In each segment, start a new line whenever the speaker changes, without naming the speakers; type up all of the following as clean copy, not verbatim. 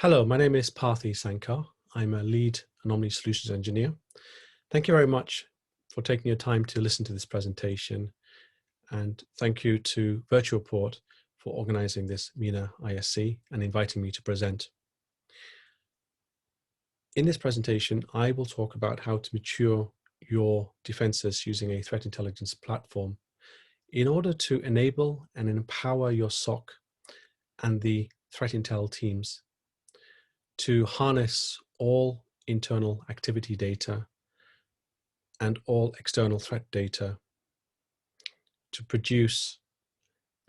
Hello, my name is Parthi Sankar. I'm a lead Anomaly Solutions Engineer. Thank you very much for taking your time to listen to this presentation. And thank you to VirtuPort for organizing this MENA ISC and inviting me to present. In this presentation, I will talk about how to mature your defenses using a threat intelligence platform in order to enable and empower your SOC and the threat intel teams to harness all internal activity data and all external threat data to produce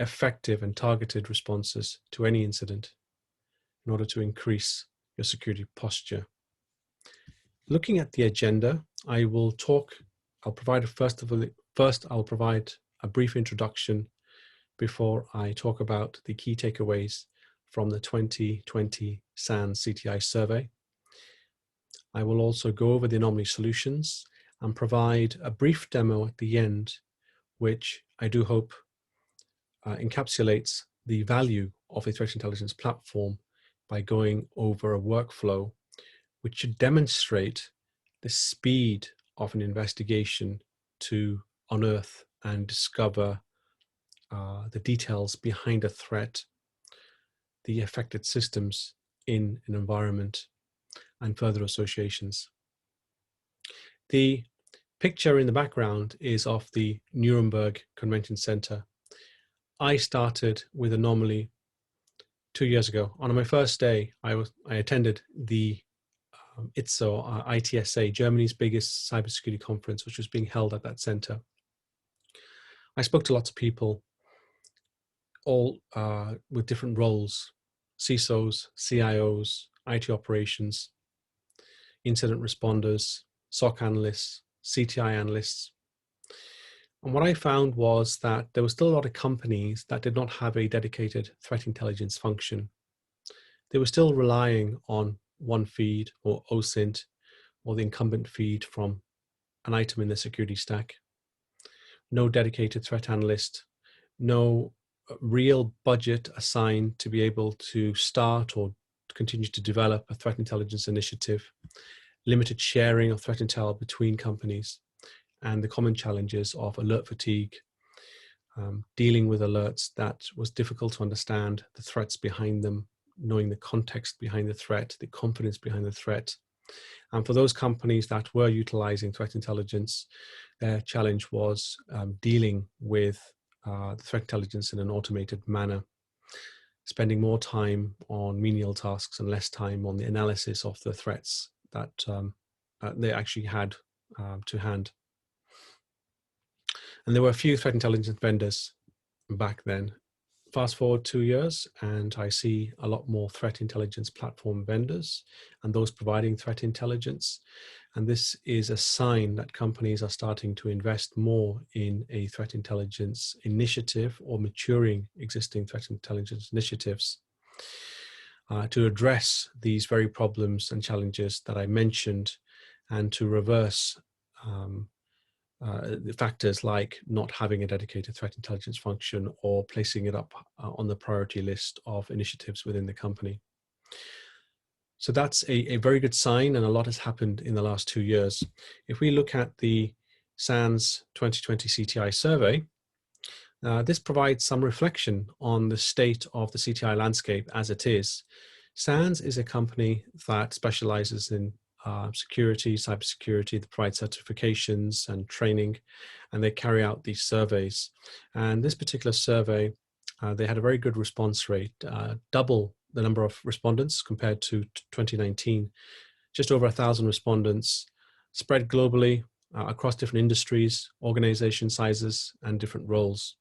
effective and targeted responses to any incident in order to increase your security posture. Looking at the agenda, I'll provide I'll provide a brief introduction before I talk about the key takeaways from the 2020 SANS CTI survey. I will also go over the anomaly solutions and provide a brief demo at the end, which I do hope encapsulates the value of a threat intelligence platform by going over a workflow which should demonstrate the speed of an investigation to unearth and discover the details behind a threat, the affected systems in an environment, and further associations. The picture in the background is of the Nuremberg Convention Center. I started with Anomaly 2 years ago. On my first day, I attended the ITSA, Germany's biggest cybersecurity conference, which was being held at that center. I spoke to lots of people, all with different roles: CISOs, CIOs, IT operations, incident responders, SOC analysts, CTI analysts. And what I found was that there were still a lot of companies that did not have a dedicated threat intelligence function. They were still relying on one feed or OSINT or the incumbent feed from an item in the security stack. No dedicated threat analyst, no real budget assigned to be able to start or continue to develop a threat intelligence initiative, limited sharing of threat intel between companies, and the common challenges of alert fatigue, dealing with alerts that was difficult to understand the threats behind them, knowing the context behind the threat, the confidence behind the threat. And for those companies that were utilizing threat intelligence, their challenge was dealing with the threat intelligence in an automated manner, spending more time on menial tasks and less time on the analysis of the threats that they actually had to hand. And there were a few threat intelligence vendors back then. Fast forward 2 years, and I see a lot more threat intelligence platform vendors and those providing threat intelligence. And this is a sign that companies are starting to invest more in a threat intelligence initiative or maturing existing threat intelligence initiatives to address these very problems and challenges that I mentioned, and to reverse the factors like not having a dedicated threat intelligence function or placing it up on the priority list of initiatives within the company. So that's a very good sign, and a lot has happened in the last 2 years. If we look at the SANS 2020 CTI survey, this provides some reflection on the state of the CTI landscape as it is. SANS is a company that specializes in security, cybersecurity. They provide certifications and training, and they carry out these surveys. And this particular survey, they had a very good response rate, double the number of respondents compared to 2019. Just over 1,000 respondents, spread globally across different industries, organization sizes, and different roles.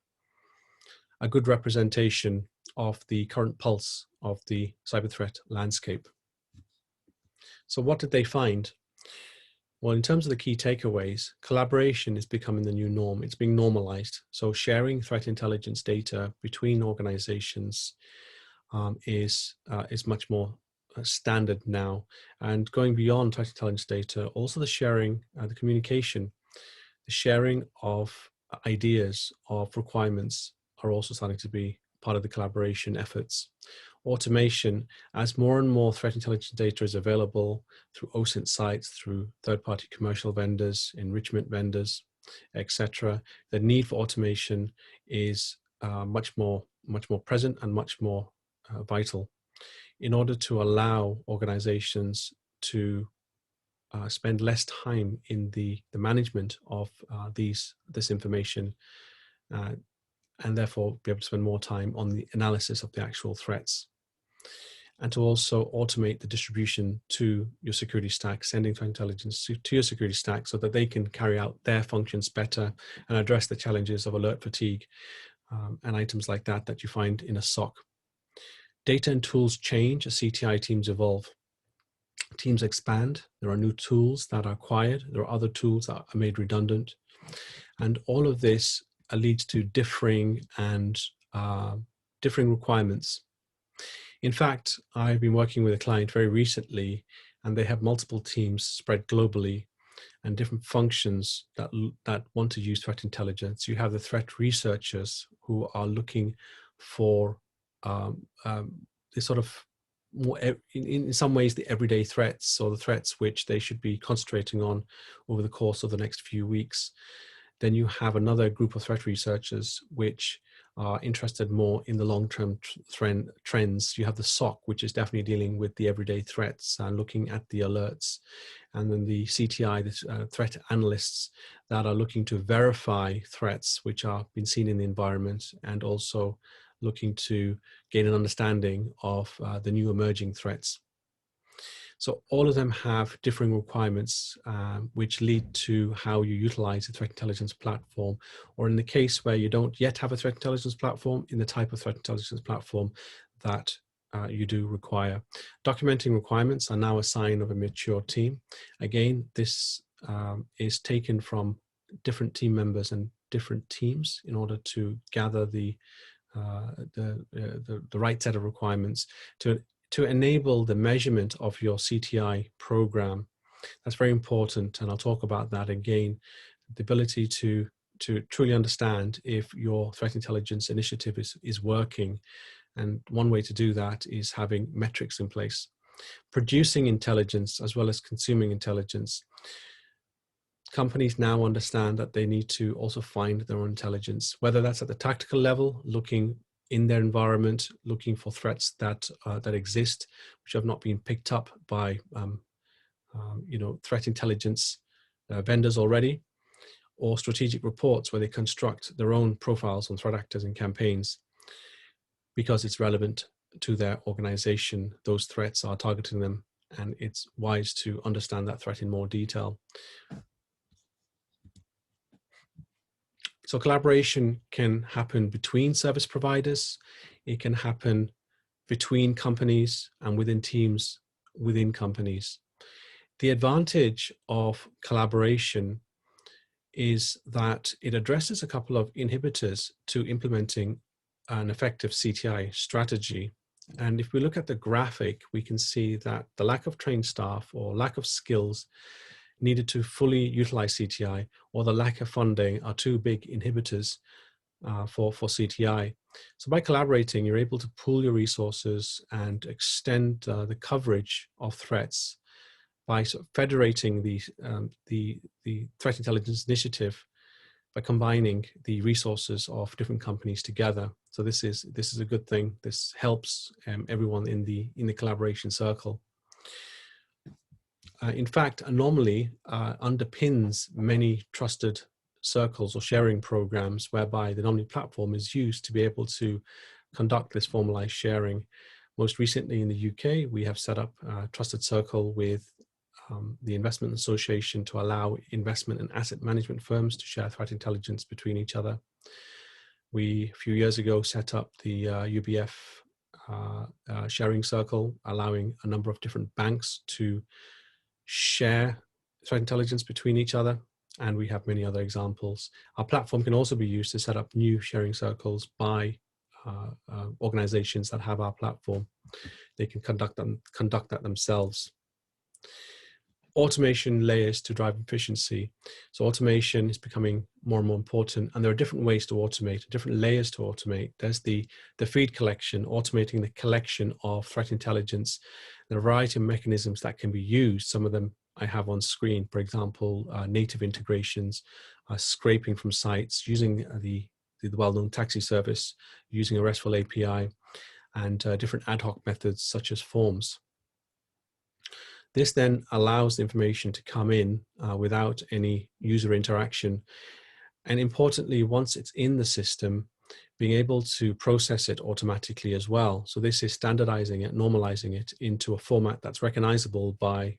A good representation of the current pulse of the cyber threat landscape. So what did they find? Well, in terms of the key takeaways, collaboration is becoming the new norm. It's being normalized. So sharing threat intelligence data between organizations is much more standard now. And going beyond threat intelligence data, also the sharing, the communication, the sharing of ideas, of requirements are also starting to be part of the collaboration efforts. automation, as more and more threat intelligence data is available through OSINT sites, through third-party commercial vendors, enrichment vendors, etc., the need for automation is much more present and much more vital in order to allow organizations to spend less time in the management of this information, and therefore be able to spend more time on the analysis of the actual threats, and to also automate the distribution to your security stack, sending threat intelligence to your security stack so that they can carry out their functions better and address the challenges of alert fatigue and items like that that you find in a SOC. Data and tools change as CTI teams evolve. Teams expand, there are new tools that are acquired, there are other tools that are made redundant, and all of this leads to differing requirements. In fact, I've been working with a client very recently, and they have multiple teams spread globally and different functions that want to use threat intelligence. You have the threat researchers who are looking for this sort of more, in some ways, the everyday threats, or the threats which they should be concentrating on over the course of the next few weeks. Then you have another group of threat researchers which are interested more in the long-term trends. You have the SOC, which is definitely dealing with the everyday threats and looking at the alerts. And then the CTI, the threat analysts that are looking to verify threats which are being seen in the environment, and also looking to gain an understanding of the new emerging threats. So all of them have differing requirements, which lead to how you utilize a threat intelligence platform, or in the case where you don't yet have a threat intelligence platform, in the type of threat intelligence platform that you do require. Documenting requirements are now a sign of a mature team. Again, this is taken from different team members and different teams in order to gather the right set of requirements to enable the measurement of your CTI program. That's very important, and I'll talk about that again. The ability to truly understand if your threat intelligence initiative is working, and one way to do that is having metrics in place. Producing intelligence as well as consuming intelligence. Companies now understand that they need to also find their own intelligence, whether that's at the tactical level, looking in their environment, looking for threats that exist, which have not been picked up by threat intelligence vendors already, or strategic reports where they construct their own profiles on threat actors and campaigns because it's relevant to their organization. Those threats are targeting them, and it's wise to understand that threat in more detail. So collaboration can happen between service providers. It can happen between companies and within teams within companies. The advantage of collaboration is that it addresses a couple of inhibitors to implementing an effective CTI strategy. And if we look at the graphic, we can see that the lack of trained staff or lack of skills needed to fully utilize CTI, or the lack of funding, are two big inhibitors for CTI. So by collaborating, you're able to pool your resources and extend the coverage of threats by sort of federating the threat intelligence initiative by combining the resources of different companies together. So this is a good thing. This helps everyone in the collaboration circle. In fact, Anomaly underpins many trusted circles or sharing programs whereby the Anomaly platform is used to be able to conduct this formalized sharing. Most recently in the UK, we have set up a trusted circle with the Investment Association to allow investment and asset management firms to share threat intelligence between each other. We, a few years ago, set up the UBF sharing circle, allowing a number of different banks to share threat intelligence between each other, and we have many other examples. Our platform can also be used to set up new sharing circles by organizations that have our platform. They can conduct that themselves. automation layers to drive efficiency. So automation is becoming more and more important, and there are different ways to automate, different layers to automate. There's the feed collection, automating the collection of threat intelligence. There are a variety of mechanisms that can be used. Some of them I have on screen, for example, native integrations, scraping from sites, using the well-known taxi service, using a RESTful API, and different ad hoc methods such as forms. This then allows the information to come in without any user interaction. And importantly, once it's in the system, being able to process it automatically as well. So this is standardizing it, normalizing it into a format that's recognizable by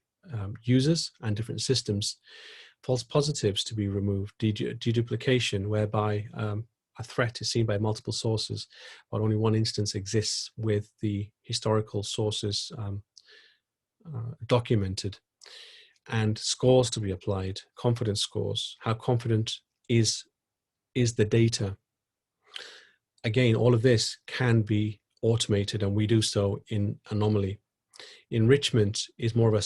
users and different systems. False positives to be removed, deduplication, whereby a threat is seen by multiple sources, but only one instance exists with the historical sources documented, and scores to be applied, confidence scores. How confident is the data? Again, all of this can be automated, and we do so in Anomaly. Enrichment is more of a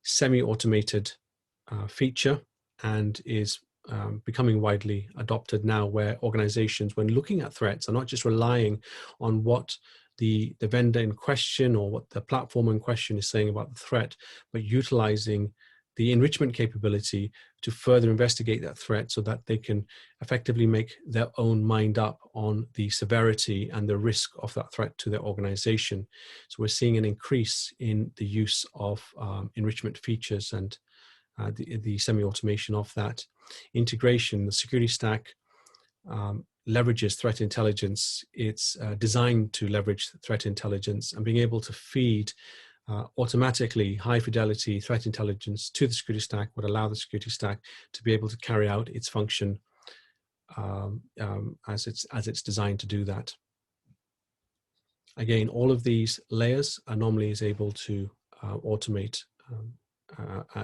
semi-automated feature, and is becoming widely adopted now, where organizations, when looking at threats, are not just relying on what the vendor in question or what the platform in question is saying about the threat, but utilizing the enrichment capability to further investigate that threat so that they can effectively make their own mind up on the severity and the risk of that threat to their organization. So we're seeing an increase in the use of enrichment features and the semi-automation of that. Integration, the security stack leverages threat intelligence. It's designed to leverage threat intelligence, and being able to feed automatically high fidelity threat intelligence to the security stack would allow the security stack to be able to carry out its function as it's designed to do that. Again, all of these layers Anomaly is able to automate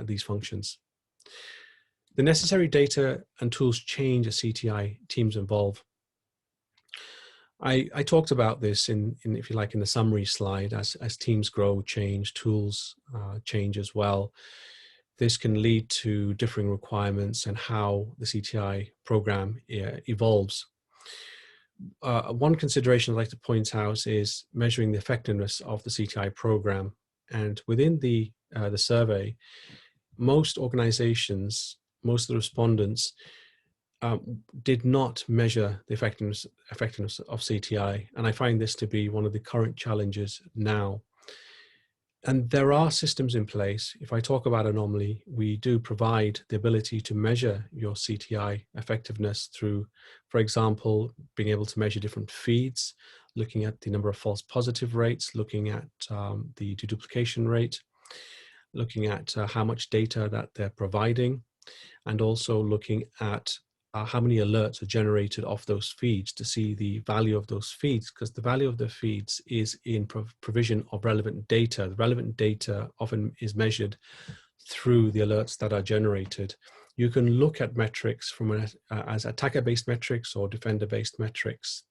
these functions. The necessary data and tools change as CTI teams evolve. I talked about this in, if you like, in the summary slide. As teams grow, change, tools change as well. This can lead to differing requirements and how the CTI program evolves. One consideration I'd like to point out is measuring the effectiveness of the CTI program. And within the survey, most organizations, most of the respondents did not measure the effectiveness of CTI. And I find this to be one of the current challenges now. And there are systems in place. If I talk about Anomaly, we do provide the ability to measure your CTI effectiveness through, for example, being able to measure different feeds, looking at the number of false positive rates, looking at the deduplication rate, looking at how much data that they're providing, and also looking at how many alerts are generated off those feeds to see the value of those feeds, because the value of the feeds is in provision of relevant data. The relevant data often is measured through the alerts that are generated. You can look at metrics from as attacker-based metrics or defender-based metrics.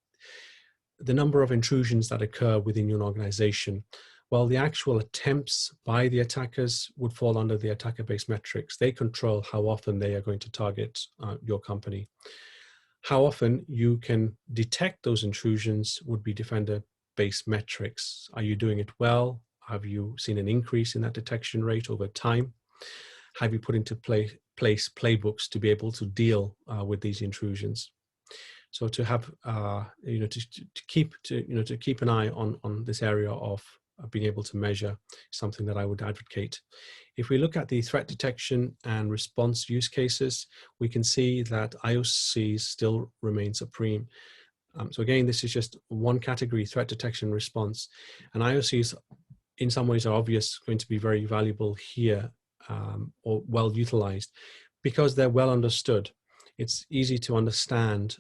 The number of intrusions that occur within your organization, while the actual attempts by the attackers would fall under the attacker-based metrics, they control how often they are going to target your company. How often you can detect those intrusions would be defender-based metrics. Are you doing it well? Have you seen an increase in that detection rate over time? Have you put into place playbooks to be able to deal with these intrusions? So to have, to keep an eye on this area of being able to measure, something that I would advocate. If we look at the threat detection and response use cases, we can see that IOCs still remain supreme. So again, this is just one category, threat detection response. And IOCs, in some ways, are obvious going to be very valuable here, or well utilized, because they're well understood. It's easy to understand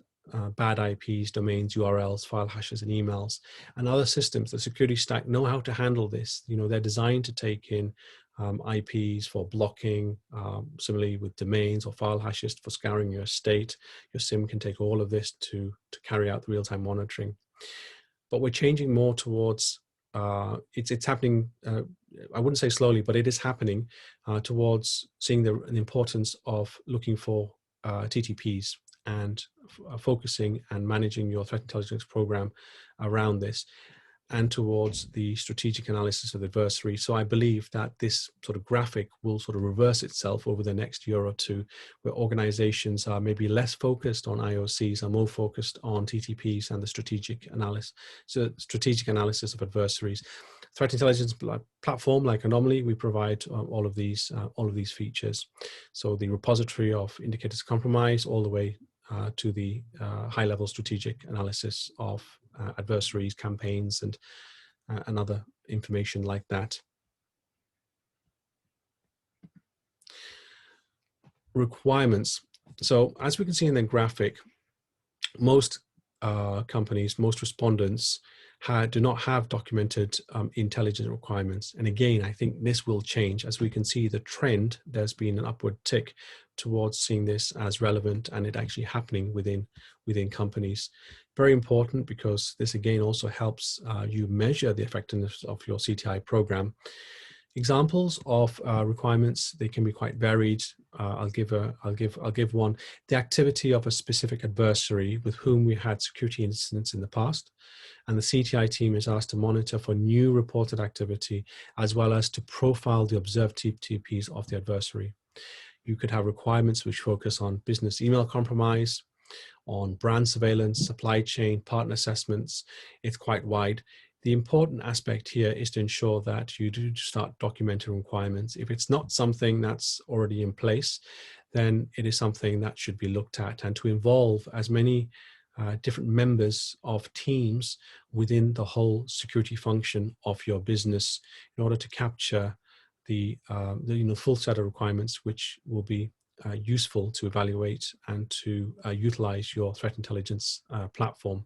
bad IPs, domains, URLs, file hashes, and emails. And other systems, the security stack, know how to handle this. They're designed to take in IPs for blocking, similarly with domains or file hashes for scouring your estate. Your SIM can take all of this to carry out the real-time monitoring. But we're changing more towards, it's happening, I wouldn't say slowly, but it is happening towards seeing the importance of looking for TTPs and focusing and managing your threat intelligence program around this, and towards the strategic analysis of the adversary. So I believe that this sort of graphic will sort of reverse itself over the next year or two, where organizations are maybe less focused on IOCs, are more focused on TTPs and the strategic analysis, of adversaries. Threat intelligence platform like Anomaly, we provide all of these features. So the repository of indicators of compromise, all the way to the high-level strategic analysis of adversaries, campaigns, and other information like that. Requirements. So as we can see in the graphic, most companies, most respondents do not have documented intelligence requirements. And again, I think this will change. As we can see the trend, there's been an upward tick towards seeing this as relevant and it actually happening within companies. Very important, because this again also helps you measure the effectiveness of your CTI program. Examples of requirements, they can be quite varied. I'll give one. The activity of a specific adversary with whom we had security incidents in the past, and the CTI team is asked to monitor for new reported activity, as well as to profile the observed TTPs of the adversary. You could have requirements which focus on business email compromise, on brand surveillance, supply chain, partner assessments. It's quite wide. The important aspect here is to ensure that you do start documenting requirements. If it's not something that's already in place, then it is something that should be looked at, and to involve as many different members of teams within the whole security function of your business in order to capture the full set of requirements, which will be useful to evaluate and to utilize your threat intelligence platform.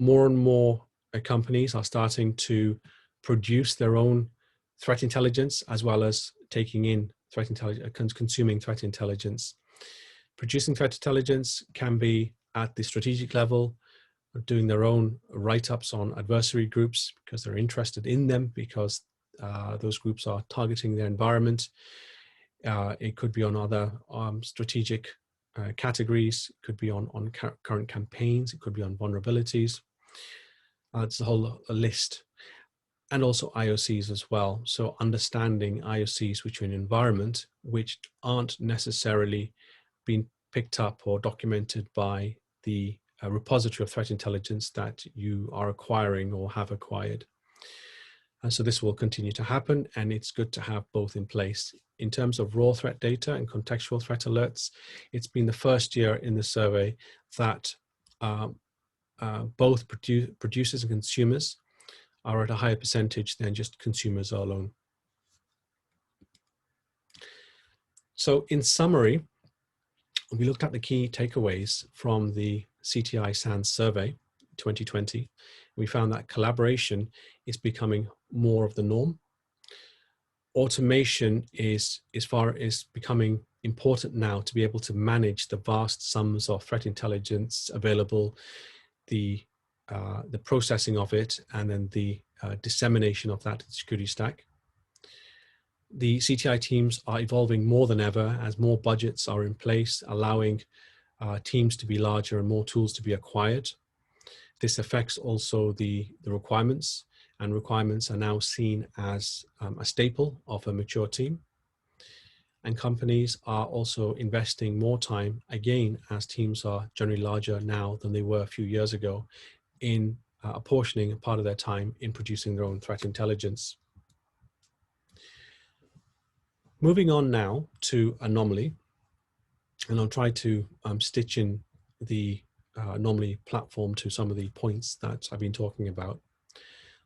More and more companies are starting to produce their own threat intelligence, as well as taking in threat intelligence, consuming threat intelligence. Producing threat intelligence can be at the strategic level, doing their own write-ups on adversary groups because they're interested in them, because those groups are targeting their environment. It could be on other strategic categories. It could be on current campaigns. It could be on vulnerabilities. It's a whole list. And also IOCs as well. So understanding IOCs which are in environment, which aren't necessarily being picked up or documented by the repository of threat intelligence that you are acquiring or have acquired. And so this will continue to happen, and it's good to have both in place. In terms of raw threat data and contextual threat alerts, it's been the first year in the survey that both producers and consumers are at a higher percentage than just consumers alone. So in summary, we looked at the key takeaways from the CTI SANS survey 2020. We found that collaboration is becoming more of the norm. Automation is becoming important now to be able to manage the vast sums of threat intelligence available, the processing of it, and then the dissemination of that security stack. The CTI teams are evolving more than ever as more budgets are in place, allowing teams to be larger and more tools to be acquired. This affects also the requirements, and requirements are now seen as a staple of a mature team. And companies are also investing more time, again, as teams are generally larger now than they were a few years ago, in apportioning a part of their time in producing their own threat intelligence. Moving on now to Anomaly, and I'll try to stitch in the Anomaly platform to some of the points that I've been talking about.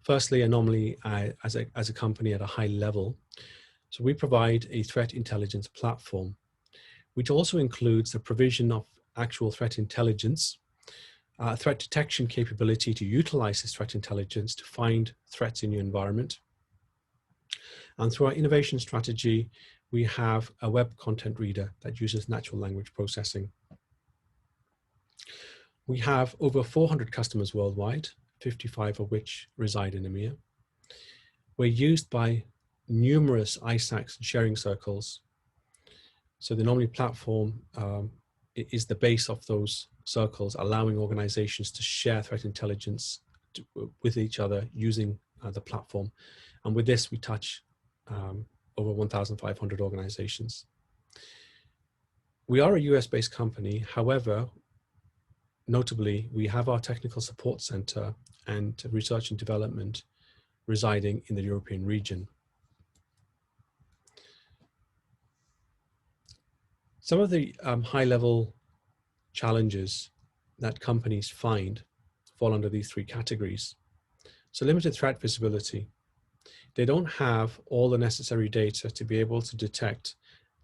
Firstly, Anomaly as a company at a high level. So we provide a threat intelligence platform, which also includes the provision of actual threat intelligence, threat detection capability to utilize this threat intelligence to find threats in your environment. And through our innovation strategy, we have a web content reader that uses natural language processing. We have over 400 customers worldwide, 55 of which reside in EMEA. We're used by numerous ISACs and sharing circles. So the Anomaly platform is the base of those circles, allowing organizations to share threat intelligence with each other using the platform. And with this, we touch over 1,500 organizations. We are a US-based company. However, notably, we have our technical support center and research and development residing in the European region. Some of the high-level challenges that companies find fall under these three categories. So limited threat visibility. They don't have all the necessary data to be able to detect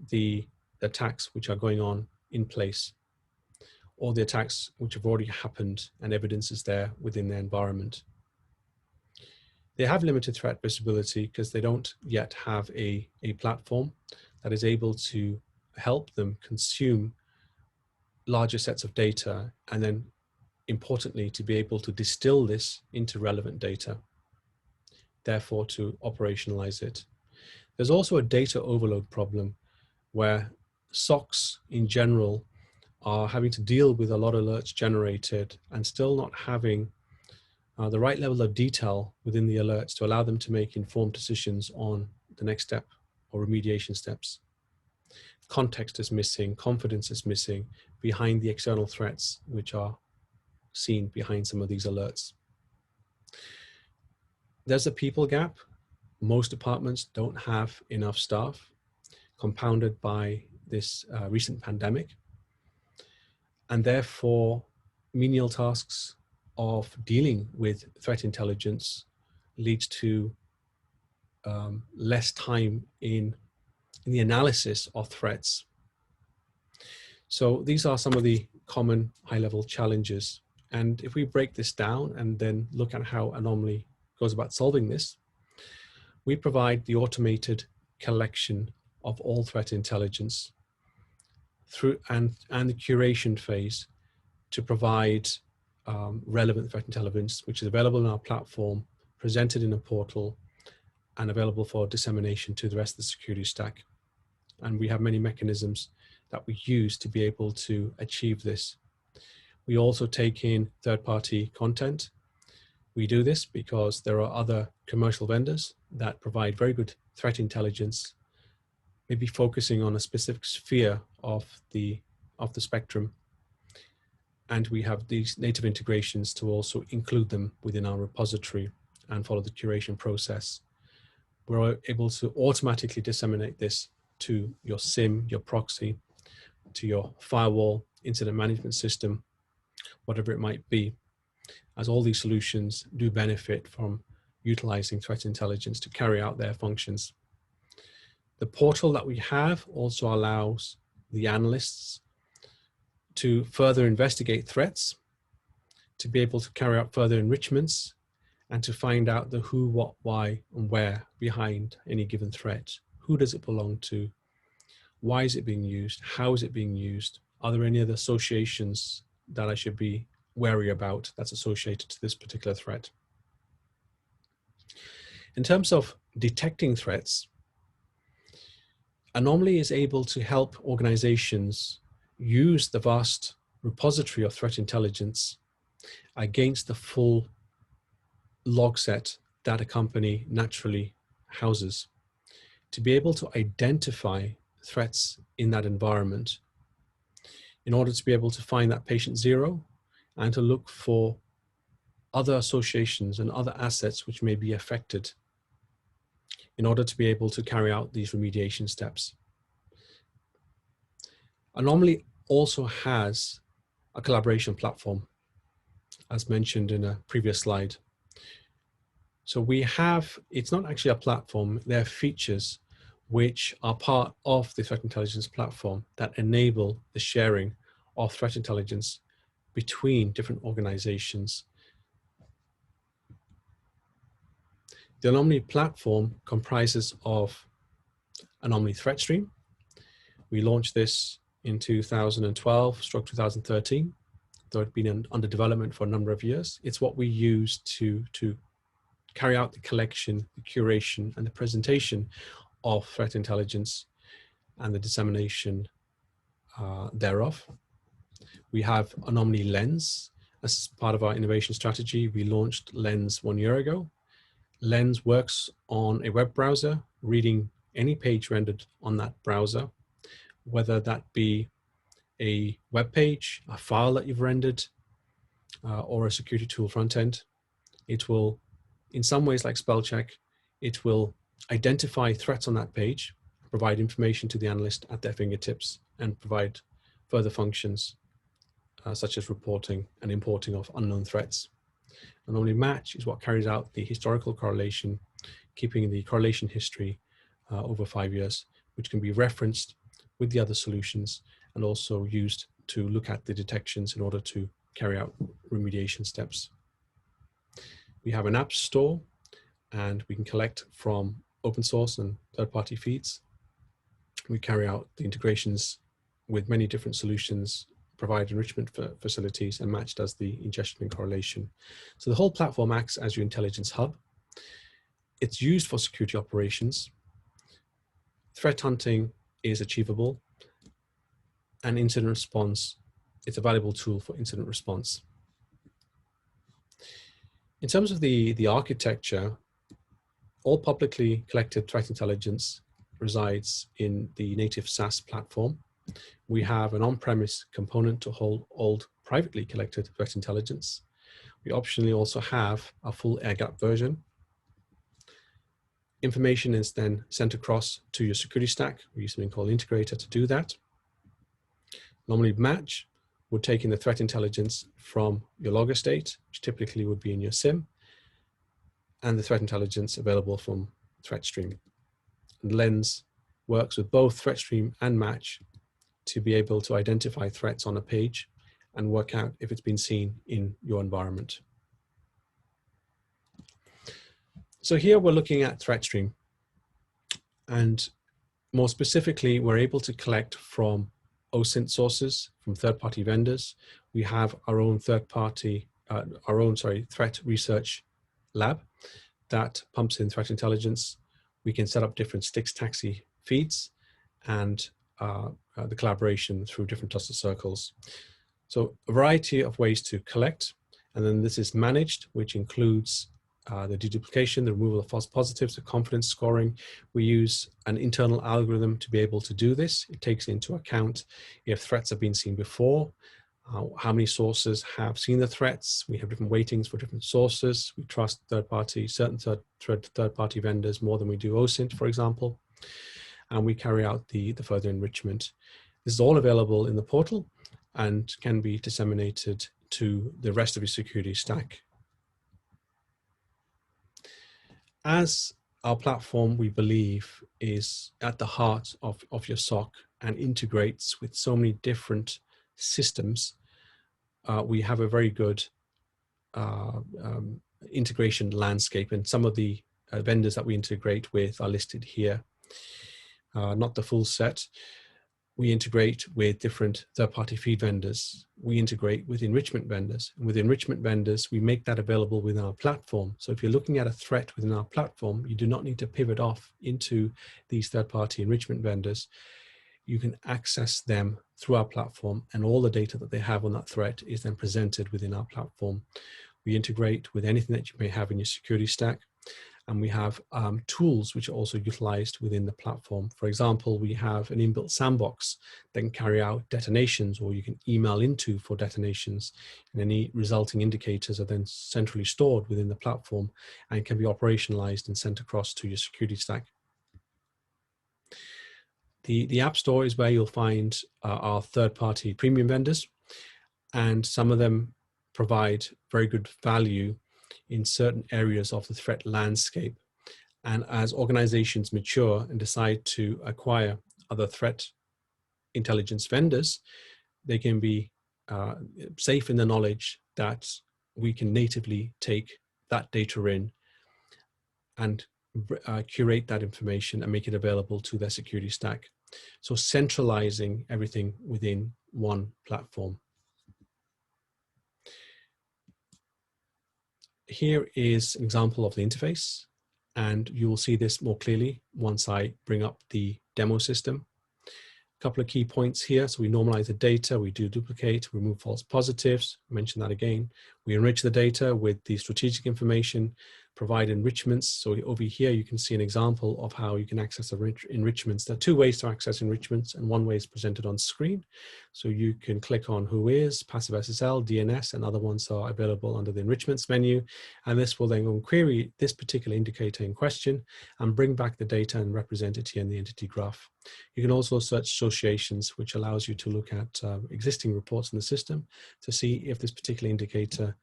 the attacks which are going on in place, or the attacks which have already happened and evidence is there within their environment. They have limited threat visibility because they don't yet have a platform that is able to help them consume larger sets of data, and then importantly, to be able to distill this into relevant data, therefore to operationalize it. There's also a data overload problem where SOCs in general are having to deal with a lot of alerts generated and still not having the right level of detail within the alerts to allow them to make informed decisions on the next step or remediation steps. Context is missing, confidence is missing behind the external threats which are seen behind some of these alerts. There's a people gap. Most departments don't have enough staff, compounded by this recent pandemic. And therefore, menial tasks of dealing with threat intelligence leads to less time in the analysis of threats. So these are some of the common high-level challenges. And if we break this down and then look at how Anomaly goes about solving this, we provide the automated collection of all threat intelligence through and the curation phase to provide relevant threat intelligence, which is available in our platform, presented in a portal, and available for dissemination to the rest of the security stack. And we have many mechanisms that we use to be able to achieve this. We also take in third-party content. We do this because there are other commercial vendors that provide very good threat intelligence, maybe focusing on a specific sphere of the spectrum. And we have these native integrations to also include them within our repository and follow the curation process. We're able to automatically disseminate this to your SIM, your proxy, to your firewall, incident management system, whatever it might be, as all these solutions do benefit from utilizing threat intelligence to carry out their functions. The portal that we have also allows the analysts to further investigate threats, to be able to carry out further enrichments, and to find out the who, what, why, and where behind any given threat. Who does it belong to? Why is it being used? How is it being used? Are there any other associations that I should be wary about that's associated to this particular threat? In terms of detecting threats, Anomaly is able to help organizations use the vast repository of threat intelligence against the full log set that a company naturally houses, to be able to identify threats in that environment in order to be able to find that patient zero and to look for other associations and other assets which may be affected in order to be able to carry out these remediation steps. Anomaly also has a collaboration platform, as mentioned in a previous slide. So we have, it's not actually a platform, they're features which are part of the threat intelligence platform that enable the sharing of threat intelligence between different organizations. The Anomaly platform comprises of Anomaly Threat Stream. We launched this in 2012/2013. though it's been under development for a number of years. It's what we use to carry out the collection, the curation, and the presentation of threat intelligence and the dissemination thereof. We have Anomaly Lens. As part of our innovation strategy, we launched Lens 1 year ago. Lens works on a web browser, reading any page rendered on that browser, whether that be a web page, a file that you've rendered, or a security tool front end. It will, in some ways like spell check, it will identify threats on that page, provide information to the analyst at their fingertips, and provide further functions such as reporting and importing of unknown threats. Anomaly Match is what carries out the historical correlation, keeping the correlation history over 5 years, which can be referenced with the other solutions and also used to look at the detections in order to carry out remediation steps. We have an app store, and we can collect from open source and third-party feeds. We carry out the integrations with many different solutions, provide enrichment facilities, and Match does the ingestion and correlation. So the whole platform acts as your intelligence hub. It's used for security operations. Threat hunting is achievable, and incident response, it's a valuable tool for incident response. In terms of the architecture, all publicly collected threat intelligence resides in the native SaaS platform. We have an on-premise component to hold old privately collected threat intelligence. We optionally also have a full air-gapped version. Information is then sent across to your security stack. We use something called integrator to do that. Anomaly Match would take in the threat intelligence from your log estate, which typically would be in your SIEM, and the threat intelligence available from ThreatStream. And Lens works with both ThreatStream and Match to be able to identify threats on a page and work out if it's been seen in your environment. So here we're looking at ThreatStream, and more specifically, we're able to collect from OSINT sources, from third-party vendors. We have our own threat research lab that pumps in threat intelligence. We can set up different Stix taxi feeds and the collaboration through different cluster circles. So a variety of ways to collect, and then this is managed, which includes the deduplication, the removal of false positives, the confidence scoring. We use an internal algorithm to be able to do this. It takes into account if threats have been seen before, how many sources have seen the threats. We have different weightings for different sources. We trust certain third-party vendors more than we do OSINT, for example. And we carry out the further enrichment. This is all available in the portal and can be disseminated to the rest of your security stack. As our platform, we believe, is at the heart of your SOC and integrates with so many different systems, we have a very good integration landscape, and some of the vendors that we integrate with are listed here. Not the full set. We integrate with different third-party feed vendors. We integrate with enrichment vendors. And with enrichment vendors, we make that available within our platform. So if you're looking at a threat within our platform, you do not need to pivot off into these third-party enrichment vendors. You can access them through our platform, and all the data that they have on that threat is then presented within our platform. We integrate with anything that you may have in your security stack. And we have tools which are also utilized within the platform. For example, we have an inbuilt sandbox that can carry out detonations, or you can email into for detonations. And any resulting indicators are then centrally stored within the platform and can be operationalized and sent across to your security stack. The App Store is where you'll find our third-party premium vendors, and some of them provide very good value in certain areas of the threat landscape. And as organizations mature and decide to acquire other threat intelligence vendors, they can be safe in the knowledge that we can natively take that data in and curate that information and make it available to their security stack. So centralizing everything within one platform. Here is an example of the interface, and you will see this more clearly once I bring up the demo system. A couple of key points here. So we normalize the data, we do duplicate, remove false positives, mention that again. We enrich the data with the strategic information, provide enrichments. So over here, you can see an example of how you can access enrichments. There are two ways to access enrichments, and one way is presented on screen. So you can click on Who Is, Passive SSL, DNS, and other ones are available under the enrichments menu. And this will then go and query this particular indicator in question and bring back the data and represent it here in the entity graph. You can also search associations, which allows you to look at existing reports in the system to see if this particular indicator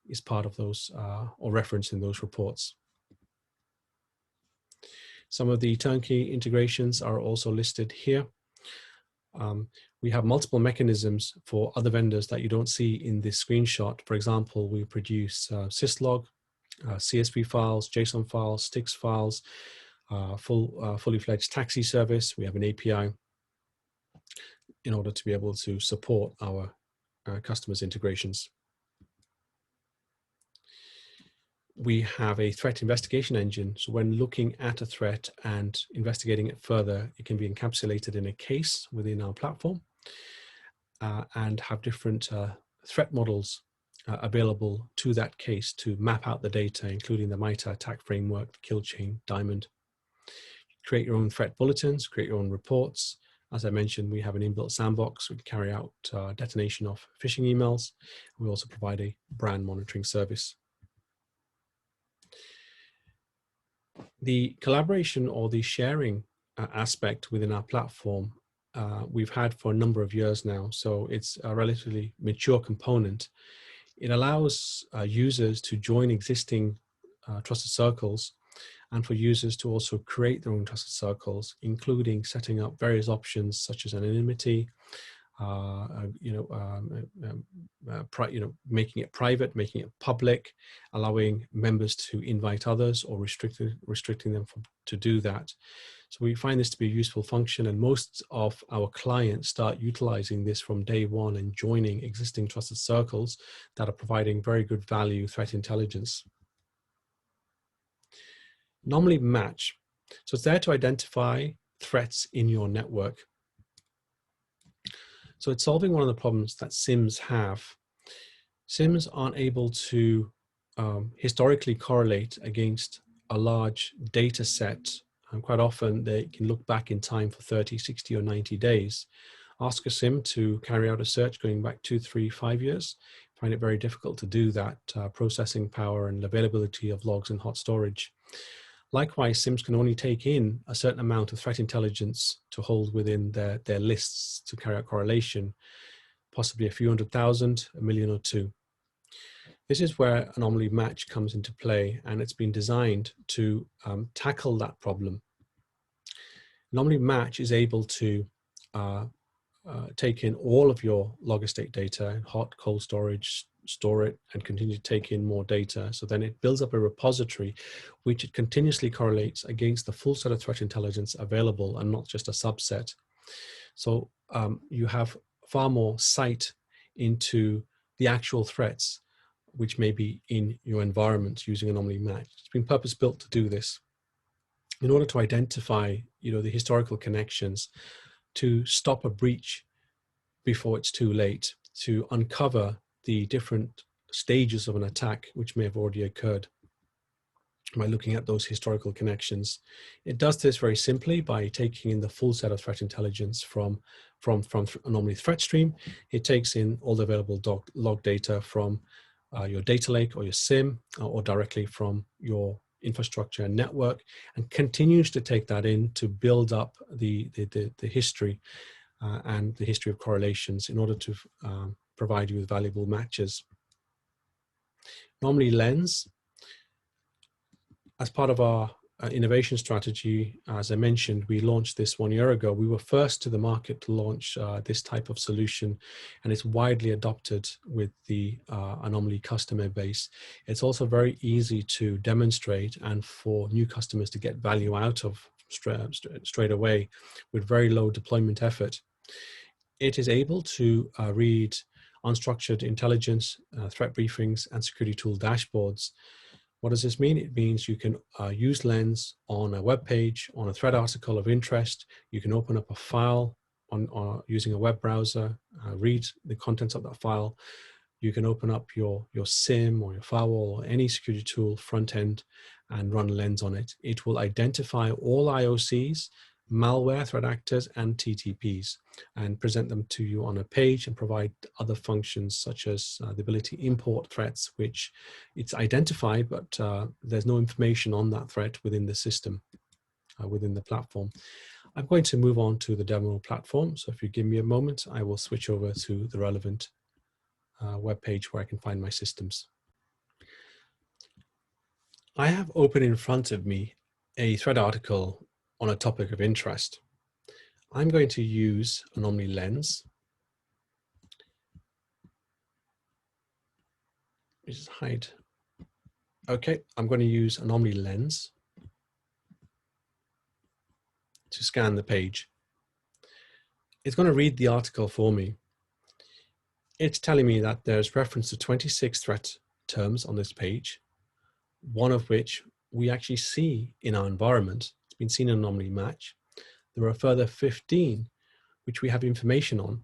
is part of those or referenced in those reports. Some of the turnkey integrations are also listed here. We have multiple mechanisms for other vendors that you don't see in this screenshot. For example, we produce syslog, CSV files, JSON files, sticks files, fully fledged taxi service. We have an API in order to be able to support our customers' integrations. We have a threat investigation engine. So when looking at a threat and investigating it further, it can be encapsulated in a case within our platform and have different threat models available to that case to map out the data, including the MITRE attack framework, the kill chain, diamond. Create your own threat bulletins, create your own reports. As I mentioned, we have an inbuilt sandbox. We can carry out detonation of phishing emails. We also provide a brand monitoring service. The collaboration or the sharing aspect within our platform, we've had for a number of years now. So it's a relatively mature component. It allows users to join existing trusted circles and for users to also create their own trusted circles, including setting up various options such as anonymity, making it private, making it public, allowing members to invite others or restricting them to do that. So we find this to be a useful function, and most of our clients start utilizing this from day one and joining existing trusted circles that are providing very good value threat intelligence. Anomaly Match. So it's there to identify threats in your network. So it's solving one of the problems that SIEMs have. SIEMs aren't able to historically correlate against a large data set. And quite often they can look back in time for 30, 60, or 90 days. Ask a SIEM to carry out a search going back 2, 3, 5 years. Find it very difficult to do that, processing power and availability of logs and hot storage. Likewise, SIEMs can only take in a certain amount of threat intelligence to hold within their lists to carry out correlation, possibly a few 100,000, 1 million or 2. This is where Anomaly Match comes into play, and it's been designed to tackle that problem. Anomaly Match is able to take in all of your log estate data, hot, cold storage, store it, and continue to take in more data. So then it builds up a repository which it continuously correlates against the full set of threat intelligence available and not just a subset. So you have far more sight into the actual threats which may be in your environment using Anomaly Match. It's been purpose built to do this in order to identify, the historical connections, to stop a breach before it's too late, to uncover the different stages of an attack which may have already occurred by looking at those historical connections. It does this very simply by taking in the full set of threat intelligence from Anomaly Threat Stream. It takes in all the available log data from your data lake or your SIEM or directly from your infrastructure and network, and continues to take that in to build up the history and the history of correlations in order to provide you with valuable matches. Anomaly Lens, as part of our innovation strategy, as I mentioned, we launched this 1 year ago. We were first to the market to launch this type of solution, and it's widely adopted with the Anomaly customer base. It's also very easy to demonstrate and for new customers to get value out of straight away with very low deployment effort. It is able to read unstructured intelligence, threat briefings, and security tool dashboards. What does this mean? It means you can use Lens on a web page, on a threat article of interest. You can open up a file on using a web browser, read the contents of that file. You can open up your SIM or your firewall or any security tool front end and run Lens on it. It will identify all IOCs, malware, threat actors, and TTPs, and present them to you on a page and provide other functions such as the ability to import threats, which it's identified, but there's no information on that threat within the system, within the platform. I'm going to move on to the demo platform. So if you give me a moment, I will switch over to the relevant web page where I can find my systems. I have open in front of me a threat article on a topic of interest. I'm going to use Anomaly Lens. Let me just hide. Okay, I'm going to use Anomaly Lens to scan the page. It's going to read the article for me. It's telling me that there's reference to 26 threat terms on this page, one of which we actually see in our environment. It's been seen in Anomaly Match. There are a further 15 which we have information on,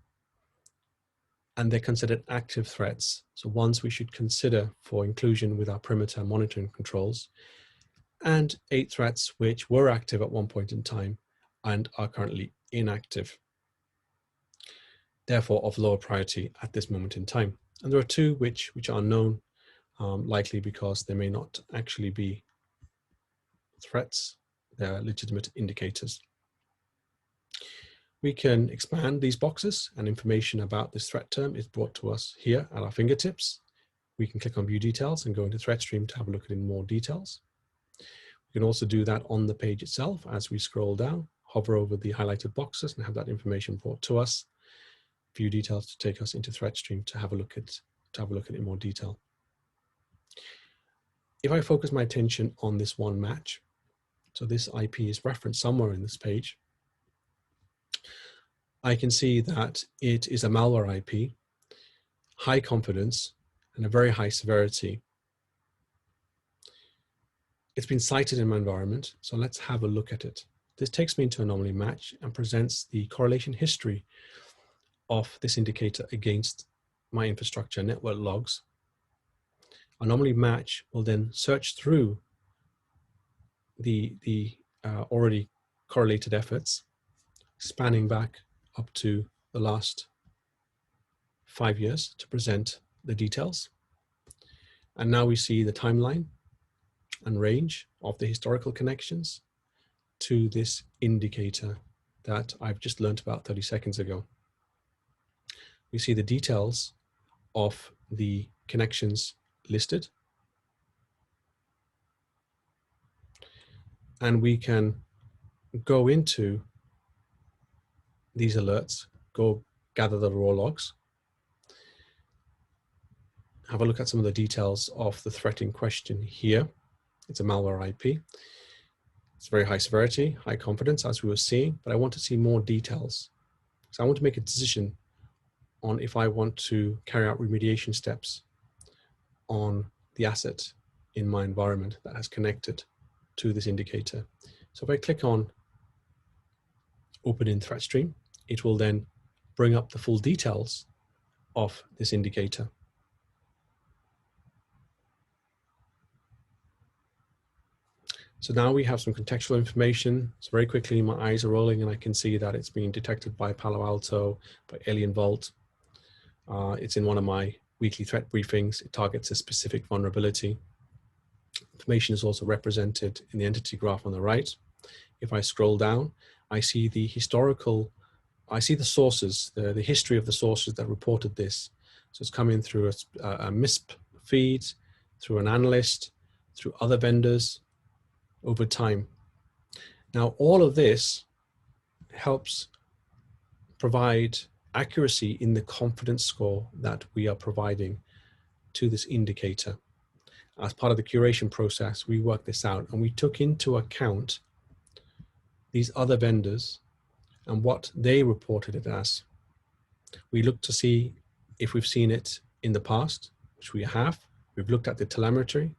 and they're considered active threats, so ones we should consider for inclusion with our perimeter monitoring controls, and 8 threats which were active at one point in time and are currently inactive, therefore of lower priority at this moment in time. And there are 2 which are known, likely because they may not actually be threats, they're legitimate indicators. We can expand these boxes, and information about this threat term is brought to us here at our fingertips. We can click on View Details and go into Threat Stream to have a look at it in more details. We can also do that on the page itself as we scroll down, hover over the highlighted boxes and have that information brought to us. View Details to take us into Threat Stream to have a look at it in more detail. If I focus my attention on this one match, so this IP is referenced somewhere in this page, I can see that it is a malware IP, high confidence, and a very high severity. It's been cited in my environment, so let's have a look at it. This takes me into Anomaly Match and presents the correlation history of this indicator against my infrastructure network logs. Anomaly Match will then search through the already correlated efforts, spanning back up to the last 5 years to present the details. And now we see the timeline and range of the historical connections to this indicator that I've just learned about 30 seconds ago. We see the details of the connections listed, and we can go into these alerts, go gather the raw logs, have a look at some of the details of the threat in question here. It's a malware IP. It's very high severity, high confidence, as we were seeing, but I want to see more details. So I want to make a decision on if I want to carry out remediation steps on the asset in my environment that has connected to this indicator. So if I click on Open in Threat Stream, it will then bring up the full details of this indicator. So now we have some contextual information. So very quickly, my eyes are rolling and I can see that it's being detected by Palo Alto, by Alien Vault. It's in one of my weekly threat briefings. It targets a specific vulnerability. Information is also represented in the entity graph on the right. If I scroll down, I see the historical, I see the sources, the history of the sources that reported this. So it's coming through a MISP feed, through an analyst, through other vendors over time. Now, all of this helps provide accuracy in the confidence score that we are providing to this indicator. As part of the curation process, we worked this out and we took into account these other vendors and what they reported it as. We looked to see if we've seen it in the past, which we have. We've looked at the telemetry,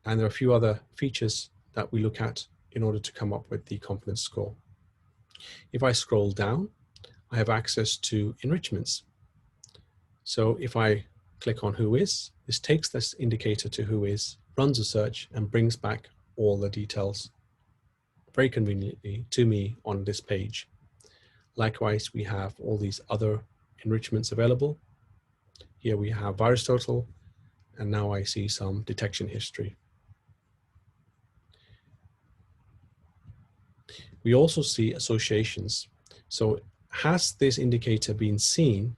and there are a few other features that we look at in order to come up with the confidence score. If I scroll down, I have access to enrichments. So if I click on who is, this takes this indicator to who is, runs a search, and brings back all the details very conveniently to me on this page. Likewise, we have all these other enrichments available. Here we have virus total, and now I see some detection history. We also see associations. So has this indicator been seen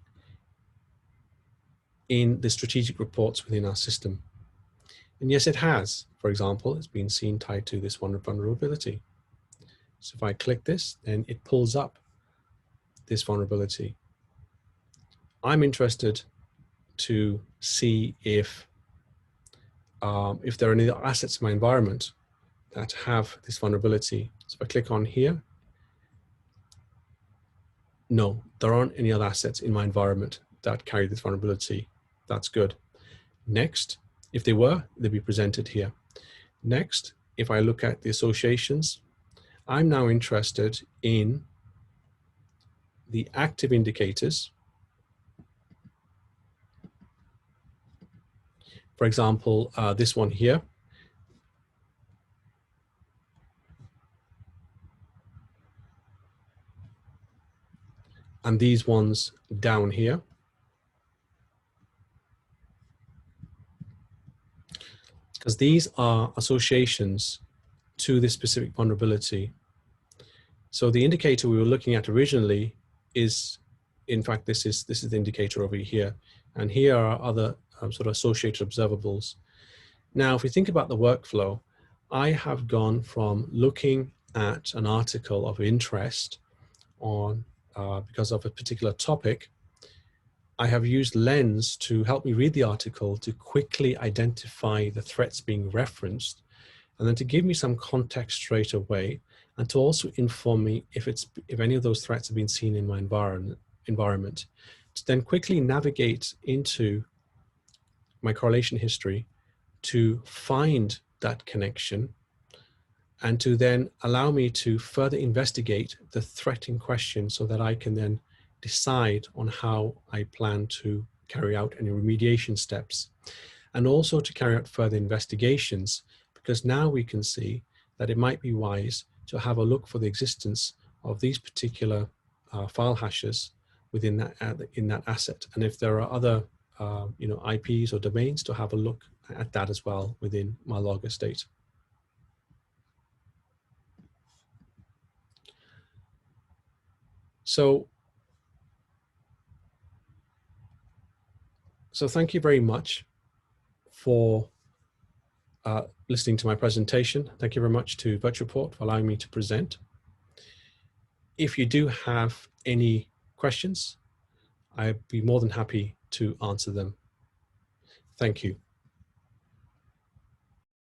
in the strategic reports within our system? And yes, it has. For example, it's been seen tied to this one vulnerability. So if I click this, then it pulls up this vulnerability. I'm interested to see if there are any assets in my environment that have this vulnerability. So if I click on here, no, there aren't any other assets in my environment that carry this vulnerability. That's good. Next, if they were, they'd be presented here. Next, if I look at the associations, I'm now interested in the active indicators. For example, this one here. And these ones down here. Because these are associations to this specific vulnerability. So the indicator we were looking at originally is, in fact, this is the indicator over here. And here are other sort of associated observables. Now, if we think about the workflow, I have gone from looking at an article of interest on because of a particular topic. I have used Lens to help me read the article to quickly identify the threats being referenced, and then to give me some context straight away, and to also inform me if any of those threats have been seen in my environment, to then quickly navigate into my correlation history to find that connection, and to then allow me to further investigate the threat in question so that I can then decide on how I plan to carry out any remediation steps, and also to carry out further investigations, because now we can see that it might be wise to have a look for the existence of these particular file hashes within that in that asset, and if there are other IPs or domains, to have a look at that as well within my log estate. So thank you very much for listening to my presentation. Thank you very much to VirtuPort for allowing me to present. If you do have any questions, I'd be more than happy to answer them. Thank you.